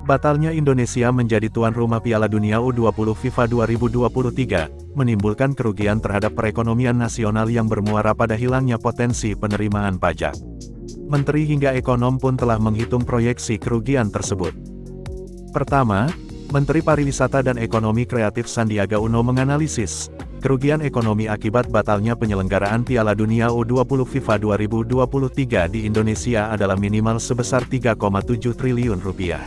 Batalnya Indonesia menjadi tuan rumah Piala Dunia U20 FIFA 2023, menimbulkan kerugian terhadap perekonomian nasional yang bermuara pada hilangnya potensi penerimaan pajak. Menteri hingga ekonom pun telah menghitung proyeksi kerugian tersebut. Pertama, Menteri Pariwisata dan Ekonomi Kreatif Sandiaga Uno menganalisis, kerugian ekonomi akibat batalnya penyelenggaraan Piala Dunia U20 FIFA 2023 di Indonesia adalah minimal sebesar 3,7 triliun rupiah.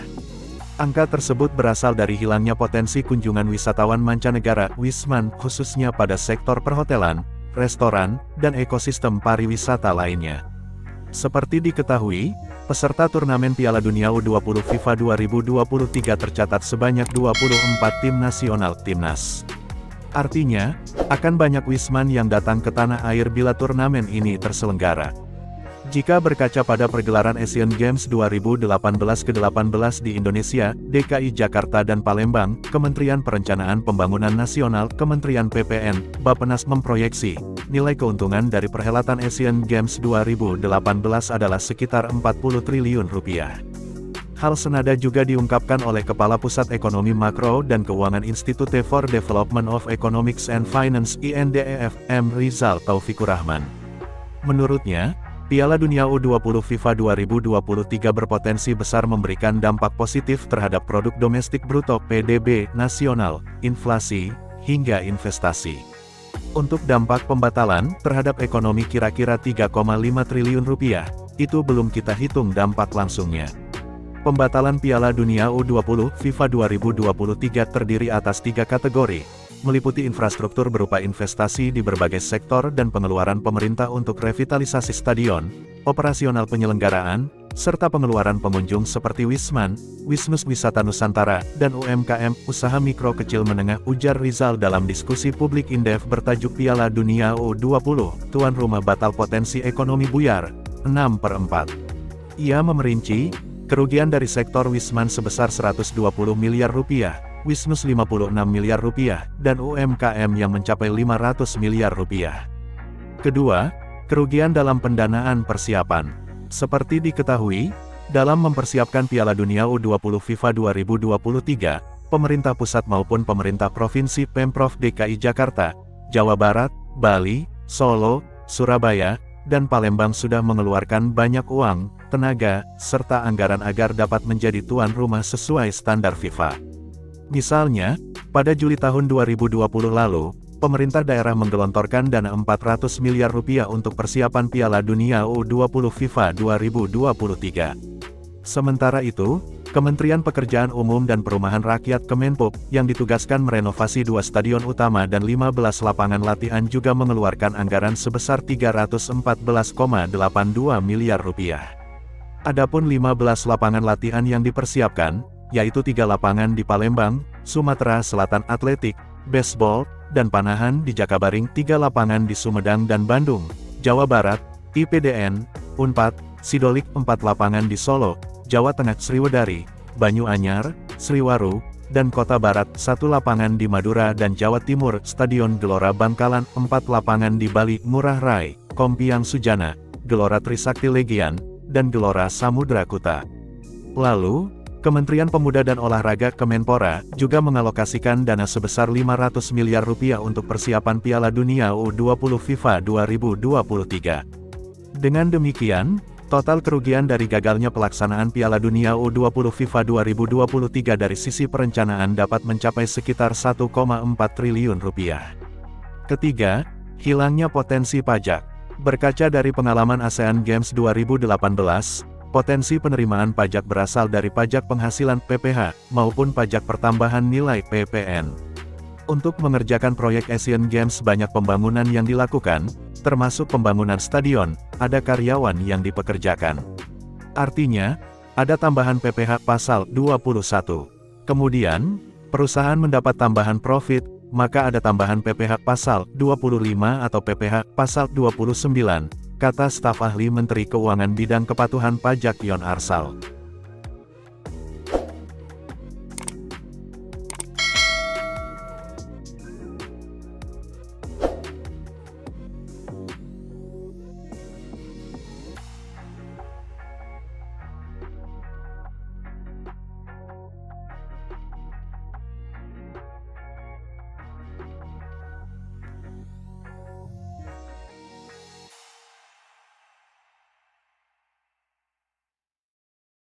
Angka tersebut berasal dari hilangnya potensi kunjungan wisatawan mancanegara (Wisman) khususnya pada sektor perhotelan, restoran, dan ekosistem pariwisata lainnya. Seperti diketahui, peserta turnamen Piala Dunia U20 FIFA 2023 tercatat sebanyak 24 tim nasional (Timnas). Artinya, akan banyak Wisman yang datang ke tanah air bila turnamen ini terselenggara. Jika berkaca pada pergelaran Asian Games 2018 ke-18 di Indonesia, DKI Jakarta dan Palembang, Kementerian Perencanaan Pembangunan Nasional, Kementerian PPN, Bappenas memproyeksi, nilai keuntungan dari perhelatan Asian Games 2018 adalah sekitar 40 triliun rupiah. Hal senada juga diungkapkan oleh Kepala Pusat Ekonomi Makro dan Keuangan Institute for Development of Economics and Finance (INDEF), M. Rizal Taufikur Rahman. Menurutnya, Piala Dunia U20 FIFA 2023 berpotensi besar memberikan dampak positif terhadap produk domestik bruto (PDB) nasional, inflasi, hingga investasi. Untuk dampak pembatalan terhadap ekonomi kira-kira 3,5 triliun rupiah, itu belum kita hitung dampak langsungnya. Pembatalan Piala Dunia U20 FIFA 2023 terdiri atas 3 kategori, meliputi infrastruktur berupa investasi di berbagai sektor dan pengeluaran pemerintah untuk revitalisasi stadion, operasional penyelenggaraan, serta pengeluaran pengunjung seperti Wisman, Wisnus Wisata Nusantara, dan UMKM, usaha mikro kecil menengah, ujar Rizal dalam diskusi publik Indef bertajuk Piala Dunia U20, tuan rumah batal potensi ekonomi buyar, 6/4. Ia memerinci, kerugian dari sektor Wisman sebesar 120 miliar rupiah, Wisnus 56 miliar rupiah, dan UMKM yang mencapai 500 miliar rupiah. Kedua, kerugian dalam pendanaan persiapan. Seperti diketahui, dalam mempersiapkan Piala Dunia U20 FIFA 2023, pemerintah pusat maupun pemerintah provinsi Pemprov DKI Jakarta, Jawa Barat, Bali, Solo, Surabaya, dan Palembang sudah mengeluarkan banyak uang, tenaga, serta anggaran agar dapat menjadi tuan rumah sesuai standar FIFA. Misalnya, pada Juli tahun 2020 lalu, pemerintah daerah menggelontorkan dana 400 miliar rupiah untuk persiapan Piala Dunia U20 FIFA 2023. Sementara itu, Kementerian Pekerjaan Umum dan Perumahan Rakyat Kemenpop, yang ditugaskan merenovasi 2 stadion utama dan 15 lapangan latihan juga mengeluarkan anggaran sebesar 314,82 miliar rupiah. Adapun 15 lapangan latihan yang dipersiapkan, yaitu 3 lapangan di Palembang, Sumatera Selatan atletik, baseball, dan panahan di Jakabaring, 3 lapangan di Sumedang dan Bandung, Jawa Barat, IPDN, Unpad, Sidolik, 4 lapangan di Solo, Jawa Tengah, Sriwedari, Banyuanyar, Sriwaru, dan Kota Barat, 1 lapangan di Madura dan Jawa Timur, Stadion Gelora Bangkalan, 4 lapangan di Bali, Ngurah Rai, Kompiang Sujana, Gelora Trisakti Legian, dan Gelora Samudra Kuta. Lalu, Kementerian Pemuda dan Olahraga Kemenpora juga mengalokasikan dana sebesar 500 miliar rupiah untuk persiapan Piala Dunia U20 FIFA 2023. Dengan demikian, total kerugian dari gagalnya pelaksanaan Piala Dunia U20 FIFA 2023 dari sisi perencanaan dapat mencapai sekitar 1,4 triliun rupiah. Ketiga, hilangnya potensi pajak. Berkaca dari pengalaman ASEAN Games 2018, potensi penerimaan pajak berasal dari pajak penghasilan (PPH) maupun pajak pertambahan nilai (PPN). Untuk mengerjakan proyek Asian Games banyak pembangunan yang dilakukan, termasuk pembangunan stadion, ada karyawan yang dipekerjakan. Artinya, ada tambahan PPH pasal 21. Kemudian, perusahaan mendapat tambahan profit, maka ada tambahan PPH pasal 25 atau PPH pasal 29. Kata staf ahli Menteri Keuangan Bidang Kepatuhan Pajak Yon Arsal.